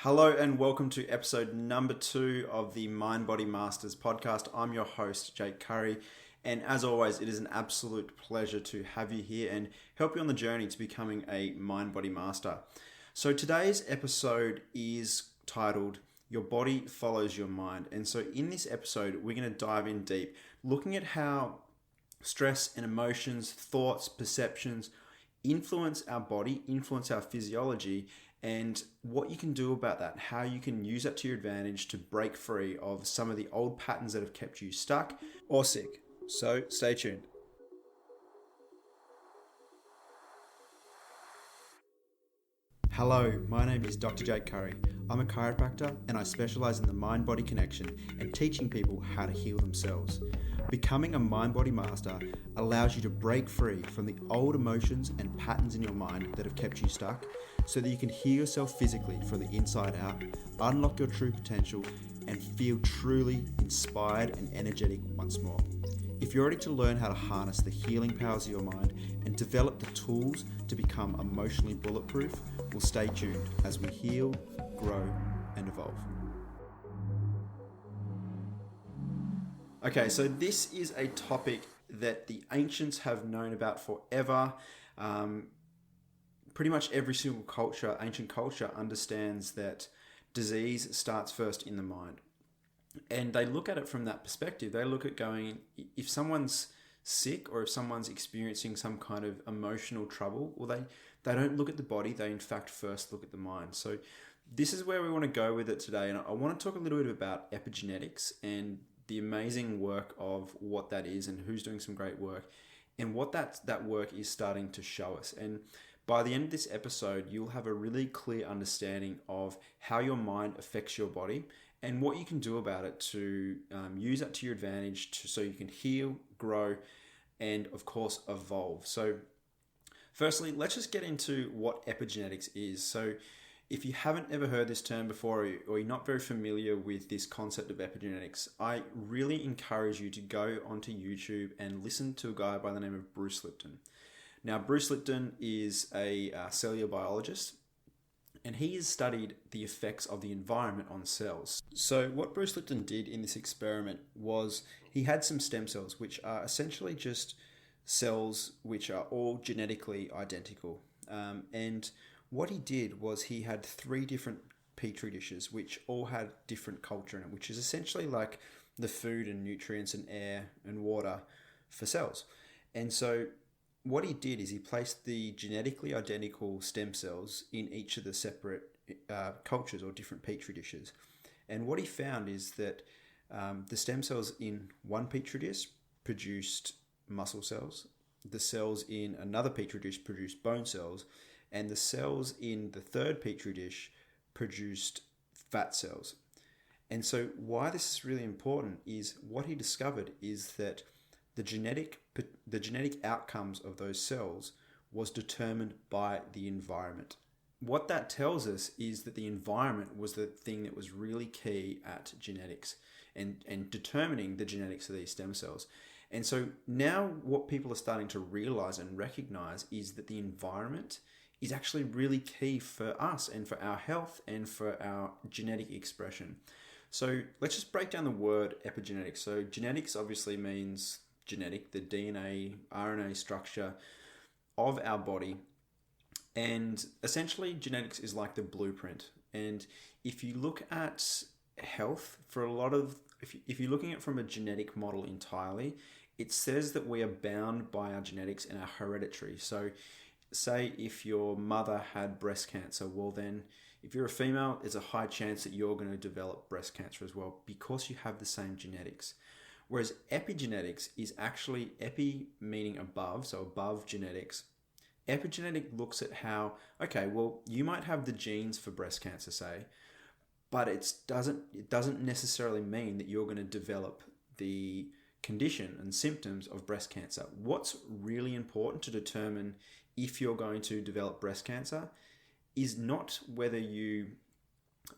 Hello and welcome to episode number 2 of the Mind Body Masters podcast. I'm your host, Jake Currie, and as always, it is an absolute pleasure to have you here and help you on the journey to becoming a Mind Body Master. So today's episode is titled, Your Body Follows Your Mind. And so in this episode, we're going to dive in deep, looking at how stress and emotions, thoughts, perceptions influence our body, influence our physiology, and what you can do about that, how you can use that to your advantage to break free of some of the old patterns that have kept you stuck or sick. So stay tuned. Hello, my name is Dr. Jake Currie. I'm a chiropractor and I specialize in the mind-body connection and teaching people how to heal themselves. Becoming a mind-body master allows you to break free from the old emotions and patterns in your mind that have kept you stuck so that you can heal yourself physically from the inside out, unlock your true potential, and feel truly inspired and energetic once more. If you're ready to learn how to harness the healing powers of your mind and develop the tools to become emotionally bulletproof, well, stay tuned as we heal, grow, and evolve. Okay, so this is a topic that the ancients have known about forever. Pretty much every single culture, ancient culture, understands that disease starts first in the mind. And they look at it from that perspective. They look at going, if someone's sick or if someone's experiencing some kind of emotional trouble, well, they don't look at the body. They, in fact, first look at the mind. So this is where we want to go with it today. And I want to talk a little bit about epigenetics and the amazing work of what that is and who's doing some great work and what that work is starting to show us. And by the end of this episode, you'll have a really clear understanding of how your mind affects your body and what you can do about it to use that to your advantage so you can heal, grow, and of course, evolve. So firstly, let's just get into what epigenetics is. So if you haven't ever heard this term before or you're not very familiar with this concept of epigenetics, I really encourage you to go onto YouTube and listen to a guy by the name of Bruce Lipton. Now, Bruce Lipton is a cellular biologist, and he has studied the effects of the environment on cells. So what Bruce Lipton did in this experiment was he had some stem cells, which are essentially just cells which are all genetically identical. And what he did was he had 3 different petri dishes, which all had different culture in it, which is essentially like the food and nutrients and air and water for cells. And so what he did is he placed the genetically identical stem cells in each of the separate cultures or different petri dishes. And what he found is that the stem cells in one petri dish produced muscle cells, the cells in another petri dish produced bone cells, and the cells in the third petri dish produced fat cells. And so why this is really important is what he discovered is that the genetic outcomes of those cells was determined by the environment. What that tells us is that the environment was the thing that was really key at genetics and determining the genetics of these stem cells. And so now what people are starting to realize and recognize is that the environment is actually really key for us and for our health and for our genetic expression. So let's just break down the word epigenetics. So genetics obviously means genetic, the DNA, RNA structure of our body. And essentially genetics is like the blueprint. And if you look at health for a lot of, if you're looking at it from a genetic model entirely, it says that we are bound by our genetics and our hereditary. So say if your mother had breast cancer, well then if you're a female, there's a high chance that you're going to develop breast cancer as well because you have the same genetics. Whereas epigenetics is actually epi meaning above, so above genetics. Epigenetic looks at how, okay, well, you might have the genes for breast cancer, say, but it doesn't necessarily mean that you're going to develop the condition and symptoms of breast cancer. What's really important to determine if you're going to develop breast cancer is not whether you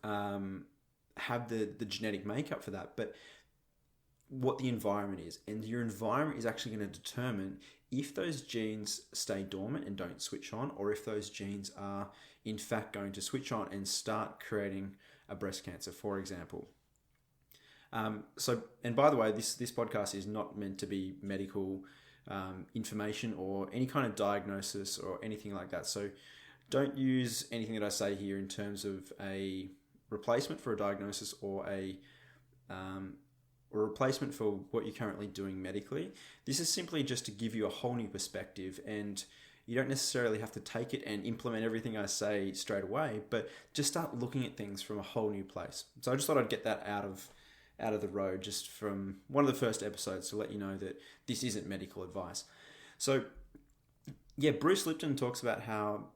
have the genetic makeup for that, but what the environment is. And your environment is actually going to determine if those genes stay dormant and don't switch on, or if those genes are in fact going to switch on and start creating a breast cancer, for example. And by the way, this podcast is not meant to be medical information or any kind of diagnosis or anything like that. So don't use anything that I say here in terms of a replacement for a diagnosis or a replacement for what you're currently doing medically. This is simply just to give you a whole new perspective, and you don't necessarily have to take it and implement everything I say straight away, but just start looking at things from a whole new place. So I just thought I'd get that out of the road just from one of the first episodes to let you know that this isn't medical advice. So yeah, Bruce Lipton talks about how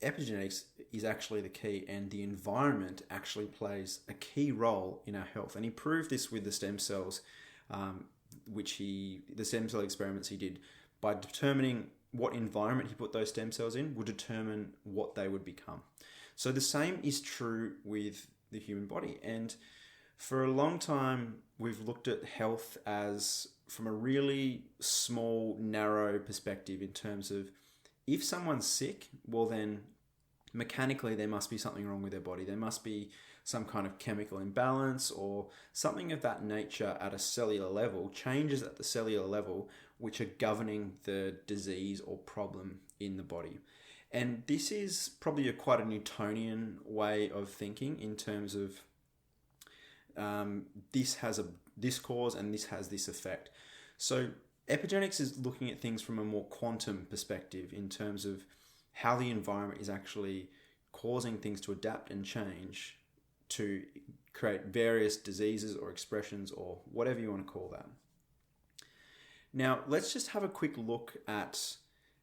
epigenetics is actually the key, and the environment actually plays a key role in our health. And he proved this with the stem cells, the stem cell experiments he did. By determining what environment he put those stem cells in would determine what they would become. So the same is true with the human body. And for a long time, we've looked at health as from a really small, narrow perspective in terms of if someone's sick, well then mechanically there must be something wrong with their body. There must be some kind of chemical imbalance or something of that nature at a cellular level, changes at the cellular level, which are governing the disease or problem in the body. And this is probably quite a Newtonian way of thinking in terms of this has this cause and this has this effect. So epigenetics is looking at things from a more quantum perspective in terms of how the environment is actually causing things to adapt and change to create various diseases or expressions or whatever you want to call that. Now, let's just have a quick look at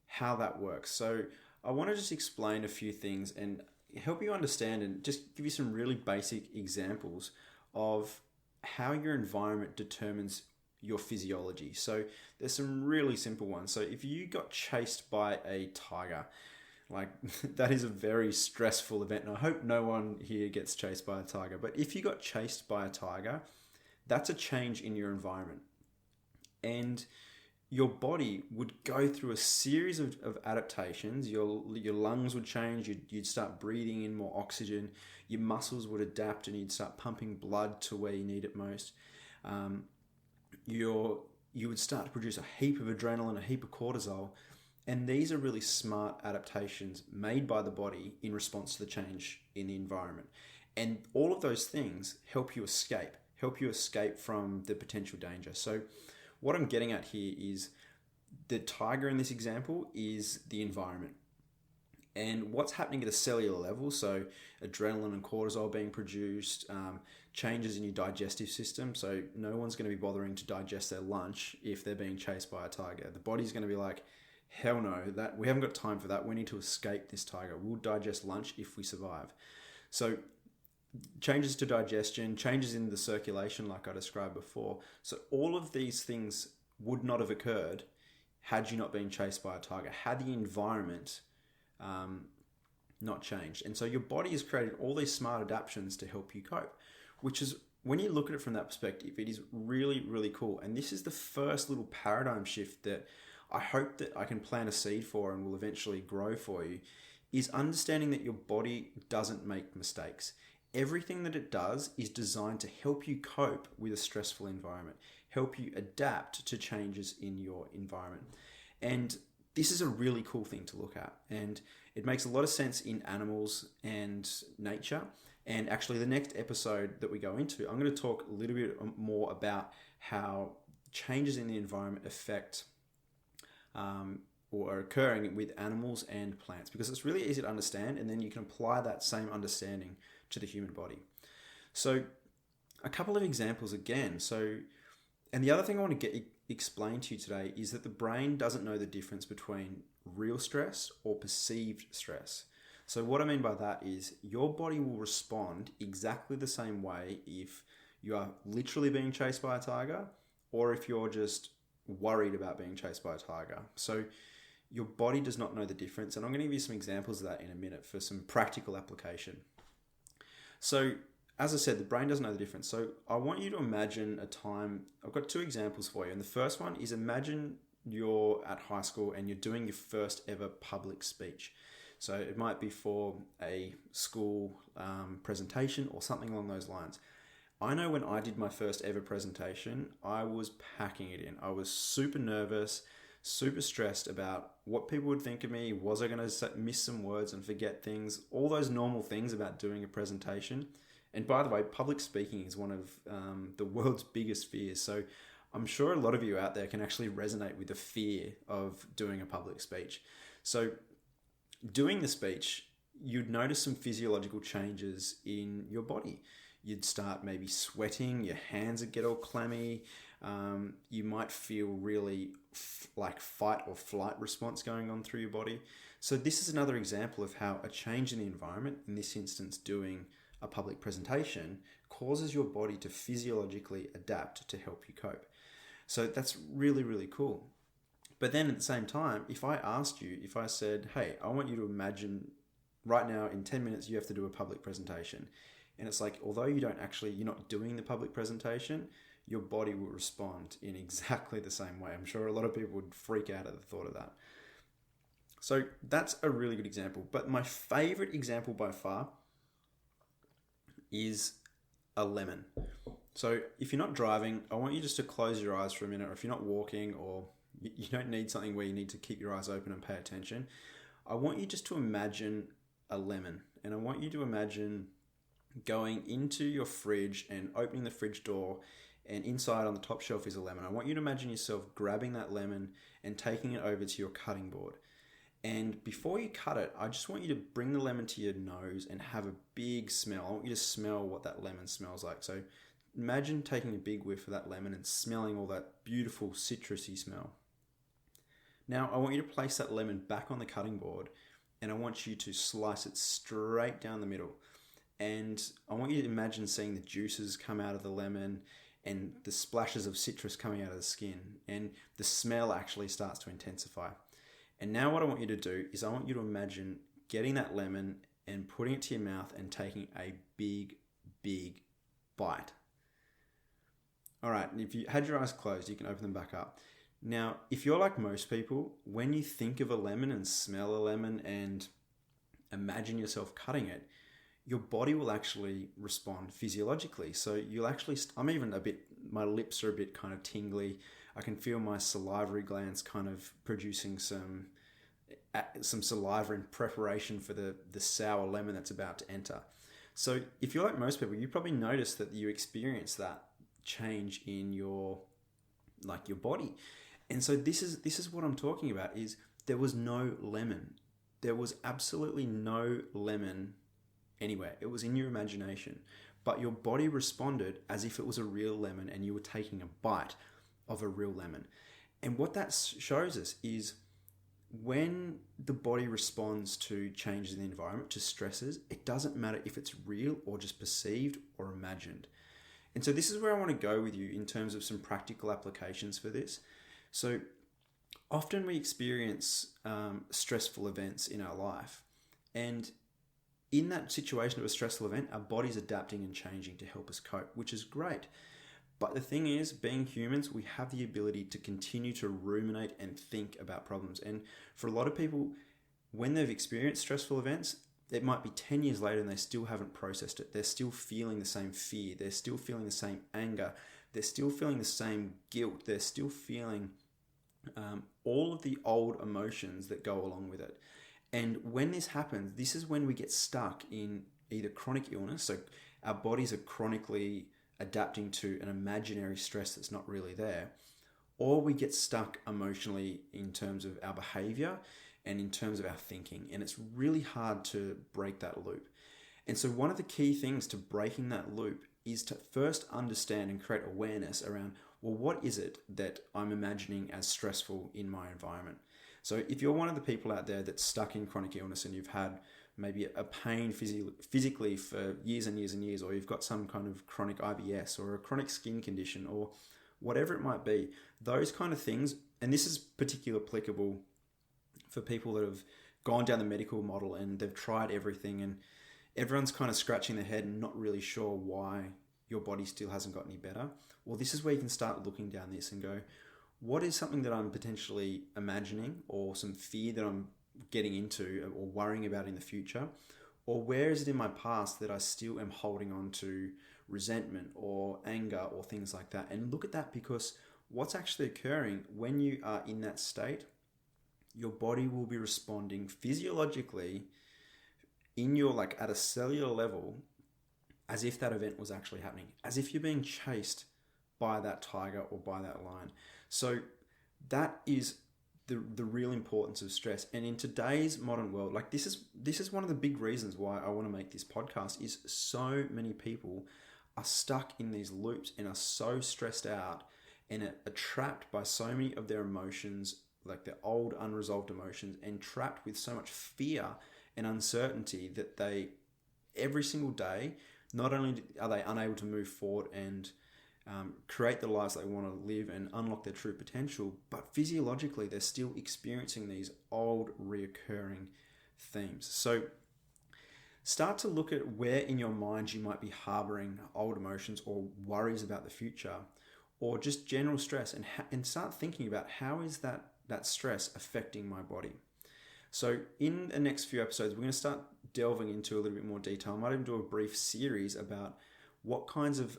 how that works. So I want to just explain a few things and help you understand and just give you some really basic examples of how your environment determines your physiology. So there's some really simple ones. So if you got chased by a tiger, like that is a very stressful event, and I hope no one here gets chased by a tiger, but if you got chased by a tiger, that's a change in your environment. And your body would go through a series of adaptations. Your lungs would change, you'd start breathing in more oxygen, your muscles would adapt and you'd start pumping blood to where you need it most. You would start to produce a heap of adrenaline, a heap of cortisol, and these are really smart adaptations made by the body in response to the change in the environment. And all of those things help you escape from the potential danger. So what I'm getting at here is the tiger in this example is the environment. And what's happening at a cellular level, so adrenaline and cortisol being produced, changes in your digestive system. So no one's going to be bothering to digest their lunch if they're being chased by a tiger. The body's going to be like, hell no, that we haven't got time for that. We need to escape this tiger. We'll digest lunch if we survive. So changes to digestion, changes in the circulation like I described before. So all of these things would not have occurred had you not been chased by a tiger, had the environment not changed. And so your body has created all these smart adaptations to help you cope, which is, when you look at it from that perspective, it is really, really cool. And this is the first little paradigm shift that I hope that I can plant a seed for and will eventually grow for you, is understanding that your body doesn't make mistakes. Everything that it does is designed to help you cope with a stressful environment, help you adapt to changes in your environment. And this is a really cool thing to look at. And it makes a lot of sense in animals and nature. And actually the next episode that we go into, I'm going to talk a little bit more about how changes in the environment affect or are occurring with animals and plants, because it's really easy to understand, and then you can apply that same understanding to the human body. So a couple of examples again. And the other thing I want to explain to you today is that the brain doesn't know the difference between real stress or perceived stress. So what I mean by that is your body will respond exactly the same way if you are literally being chased by a tiger or if you're just worried about being chased by a tiger. So your body does not know the difference. And I'm going to give you some examples of that in a minute for some practical application. So as I said, the brain doesn't know the difference. So I want you to imagine a time. I've got two examples for you. And the first one is, imagine you're at high school and you're doing your first ever public speech. So it might be for a school presentation or something along those lines. I know when I did my first ever presentation, I was packing it in. I was super nervous, super stressed about what people would think of me. Was I going to miss some words and forget things? All those normal things about doing a presentation. And by the way, public speaking is one of the world's biggest fears. So I'm sure a lot of you out there can actually resonate with the fear of doing a public speech. So doing the speech, you'd notice some physiological changes in your body. You'd start maybe sweating, your hands would get all clammy. You might feel really like fight or flight response going on through your body. So this is another example of how a change in the environment, in this instance doing a public presentation, causes your body to physiologically adapt to help you cope. So that's really, really cool. But then at the same time, if I said, hey, I want you to imagine right now in 10 minutes you have to do a public presentation. And it's like, although you're not doing the public presentation, your body will respond in exactly the same way. I'm sure a lot of people would freak out at the thought of that. So that's a really good example. But my favorite example by far is a lemon. So if you're not driving, I want you just to close your eyes for a minute, or if you're not walking or you don't need something where you need to keep your eyes open and pay attention, I want you just to imagine a lemon. And I want you to imagine going into your fridge and opening the fridge door, and inside on the top shelf is a lemon. I want you to imagine yourself grabbing that lemon and taking it over to your cutting board. And before you cut it, I just want you to bring the lemon to your nose and have a big smell. I want you to smell what that lemon smells like. So imagine taking a big whiff of that lemon and smelling all that beautiful citrusy smell. Now I want you to place that lemon back on the cutting board, and I want you to slice it straight down the middle. And I want you to imagine seeing the juices come out of the lemon and the splashes of citrus coming out of the skin, and the smell actually starts to intensify. And now what I want you to do is I want you to imagine getting that lemon and putting it to your mouth and taking a big, big bite. All right, if you had your eyes closed, you can open them back up. Now, if you're like most people, when you think of a lemon and smell a lemon and imagine yourself cutting it, your body will actually respond physiologically. So you'll actually, my lips are a bit kind of tingly. I can feel my salivary glands kind of producing some saliva in preparation for the sour lemon that's about to enter. So if you're like most people, you probably notice that you experience that change in your body. And so this is what I'm talking about, is there was no lemon. There was absolutely no lemon anywhere. It was in your imagination, but your body responded as if it was a real lemon and you were taking a bite of a real lemon. And what that shows us is when the body responds to changes in the environment, to stresses, it doesn't matter if it's real or just perceived or imagined. And so this is where I want to go with you in terms of some practical applications for this. So often we experience stressful events in our life, and in that situation of a stressful event, our body's adapting and changing to help us cope, which is great. But the thing is, being humans, we have the ability to continue to ruminate and think about problems. And for a lot of people, when they've experienced stressful events, it might be 10 years later and they still haven't processed it. They're still feeling the same fear. They're still feeling the same anger. They're still feeling the same guilt. They're still feeling all of the old emotions that go along with it. And when this happens, this is when we get stuck in either chronic illness, so our bodies are chronically adapting to an imaginary stress that's not really there, or we get stuck emotionally in terms of our behavior and in terms of our thinking. And it's really hard to break that loop. And so one of the key things to breaking that loop is to first understand and create awareness around, well, what is it that I'm imagining as stressful in my environment? So if you're one of the people out there that's stuck in chronic illness and you've had maybe a pain physically for years and years and years, or you've got some kind of chronic IBS or a chronic skin condition or whatever it might be, those kind of things, and this is particularly applicable for people that have gone down the medical model and they've tried everything and everyone's kind of scratching their head and not really sure why your body still hasn't got any better. Well, this is where you can start looking down this and go, what is something that I'm potentially imagining, or some fear that I'm getting into or worrying about in the future? Or where is it in my past that I still am holding on to resentment or anger or things like that? And look at that, because what's actually occurring when you are in that state, your body will be responding physiologically in your, like, at a cellular level, as if that event was actually happening, as if you're being chased by that tiger or by that lion. So that is the real importance of stress. And in today's modern world, like, this is one of the big reasons why I want to make this podcast, is so many people are stuck in these loops and are so stressed out and are trapped by so many of their emotions, like their old unresolved emotions, and trapped with so much fear and uncertainty that they, every single day, not only are they unable to move forward and create the lives they want to live and unlock their true potential, but physiologically they're still experiencing these old reoccurring themes. So start to look at where in your mind you might be harboring old emotions or worries about the future, or just general stress, and start thinking about how is that stress affecting my body. So in the next few episodes, we're going to start delving into a little bit more detail. I might even do a brief series about what kinds of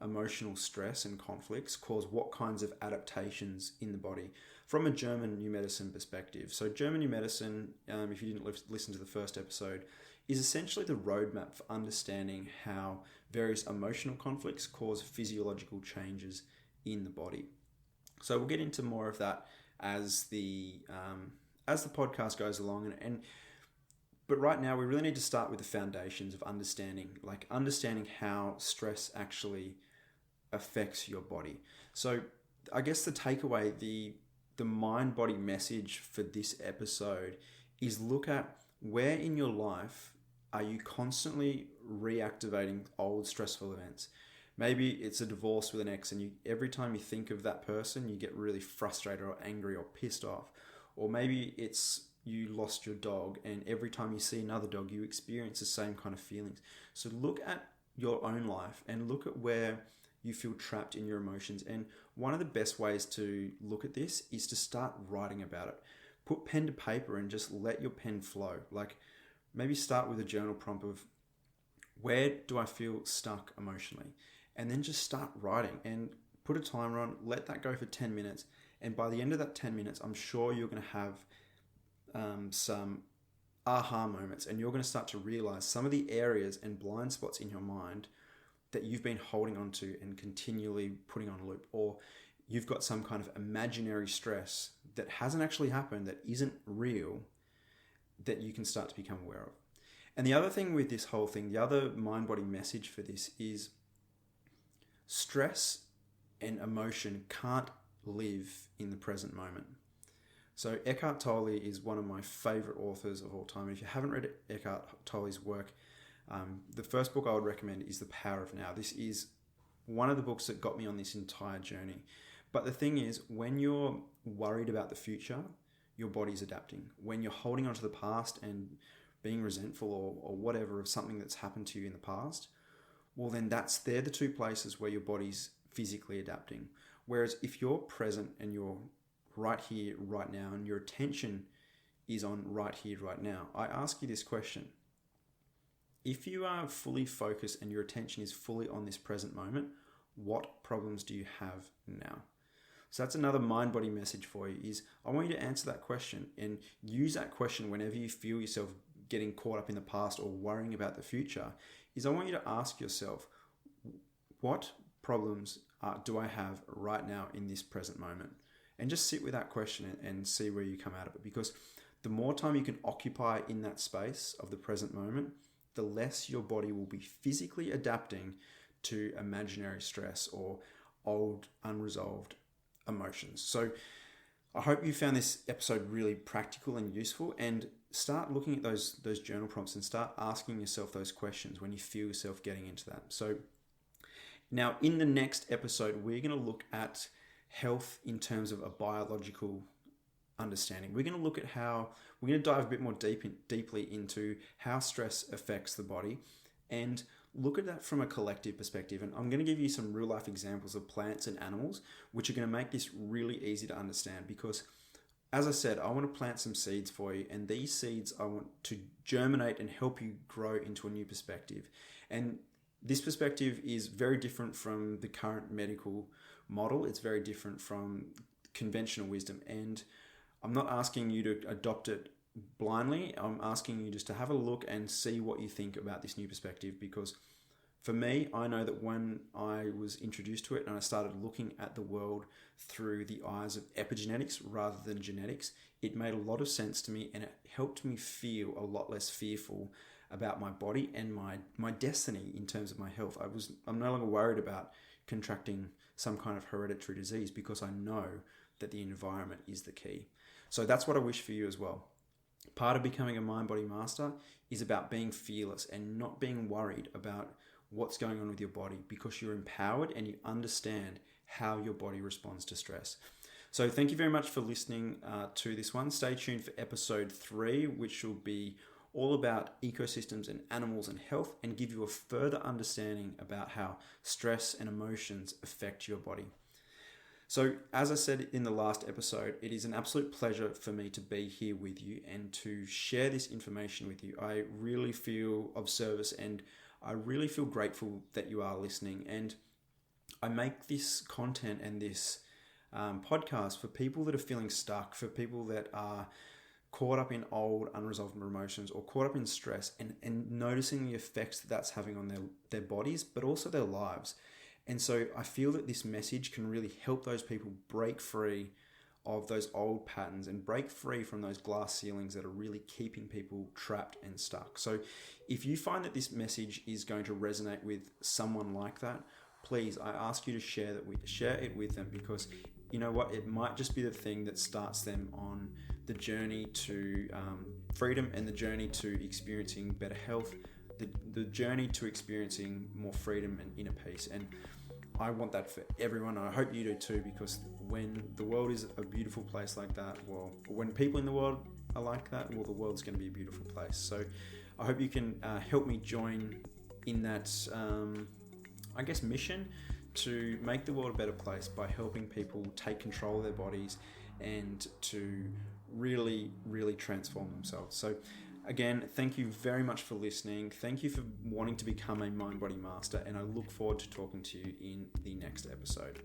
emotional stress and conflicts cause what kinds of adaptations in the body from a German New Medicine perspective. So German New Medicine, if you didn't listen to the first episode, is essentially the roadmap for understanding how various emotional conflicts cause physiological changes in the body. So we'll get into more of that as the podcast goes along, but right now we really need to start with the foundations of understanding how stress actually affects your body. So I guess the takeaway, the mind-body message for this episode is look at where in your life are you constantly reactivating old stressful events. Maybe it's a divorce with an ex, and every time you think of that person, you get really frustrated or angry or pissed off. Or maybe it's you lost your dog, and every time you see another dog, you experience the same kind of feelings. So look at your own life and look at where you feel trapped in your emotions. And one of the best ways to look at this is to start writing about it. Put pen to paper and just let your pen flow. Like, maybe start with a journal prompt of, where do I feel stuck emotionally? And then just start writing and put a timer on, let that go for 10 minutes. And by the end of that 10 minutes, I'm sure you're going to have some aha moments, and you're going to start to realize some of the areas and blind spots in your mind that you've been holding on to and continually putting on loop, or you've got some kind of imaginary stress that hasn't actually happened, that isn't real, that you can start to become aware of. And the other thing with this whole thing, the other mind-body message for this is stress and emotion can't live in the present moment. So Eckhart Tolle is one of my favorite authors of all time. If you haven't read Eckhart Tolle's work, the first book I would recommend is The Power of Now. This is one of the books that got me on this entire journey. But the thing is, when you're worried about the future, your body's adapting. When you're holding on to the past and being resentful or whatever of something that's happened to you in the past, well, then they're the two places where your body's physically adapting. Whereas if you're present and you're right here, right now, and your attention is on right here, right now, I ask you this question. If you are fully focused and your attention is fully on this present moment, what problems do you have now? So that's another mind-body message for you, is I want you to answer that question and use that question whenever you feel yourself getting caught up in the past or worrying about the future, is I want you to ask yourself, what problems do I have right now in this present moment? And just sit with that question and see where you come out of it. Because the more time you can occupy in that space of the present moment, the less your body will be physically adapting to imaginary stress or old unresolved emotions. So I hope you found this episode really practical and useful, and start looking at those journal prompts and start asking yourself those questions when you feel yourself getting into that. So now in the next episode, we're going to look at health in terms of a biological understanding. We're going to look at we're going to dive a bit more deeply into how stress affects the body and look at that from a collective perspective. And I'm going to give you some real life examples of plants and animals, which are going to make this really easy to understand, because as I said, I want to plant some seeds for you, and these seeds I want to germinate and help you grow into a new perspective. And this perspective is very different from the current medical model. It's very different from conventional wisdom, and I'm not asking you to adopt it blindly. I'm asking you just to have a look and see what you think about this new perspective, because for me, I know that when I was introduced to it and I started looking at the world through the eyes of epigenetics rather than genetics, it made a lot of sense to me, and it helped me feel a lot less fearful about my body and my destiny in terms of my health. I'm no longer worried about contracting some kind of hereditary disease, because I know that the environment is the key. So that's what I wish for you as well. Part of becoming a mind-body master is about being fearless and not being worried about what's going on with your body, because you're empowered and you understand how your body responds to stress. So thank you very much for listening to this one. Stay tuned for episode 3, which will be all about ecosystems and animals and health, and give you a further understanding about how stress and emotions affect your body. So as I said in the last episode, it is an absolute pleasure for me to be here with you and to share this information with you. I really feel of service, and I really feel grateful that you are listening. And I make this content and this podcast for people that are feeling stuck, for people that are caught up in old unresolved emotions or caught up in stress, and noticing the effects that that's having on their bodies, but also their lives. And so I feel that this message can really help those people break free of those old patterns and break free from those glass ceilings that are really keeping people trapped and stuck. So if you find that this message is going to resonate with someone like that, please, I ask you to share it with them, because you know what, it might just be the thing that starts them on the journey to freedom and the journey to experiencing better health, the journey to experiencing more freedom and inner peace. And I want that for everyone. I hope you do too, because when the world is a beautiful place like that, well, when people in the world are like that, well, the world's going to be a beautiful place. So I hope you can help me join in that, mission to make the world a better place by helping people take control of their bodies and to really, really transform themselves. So again, thank you very much for listening. Thank you for wanting to become a mind-body master, and I look forward to talking to you in the next episode.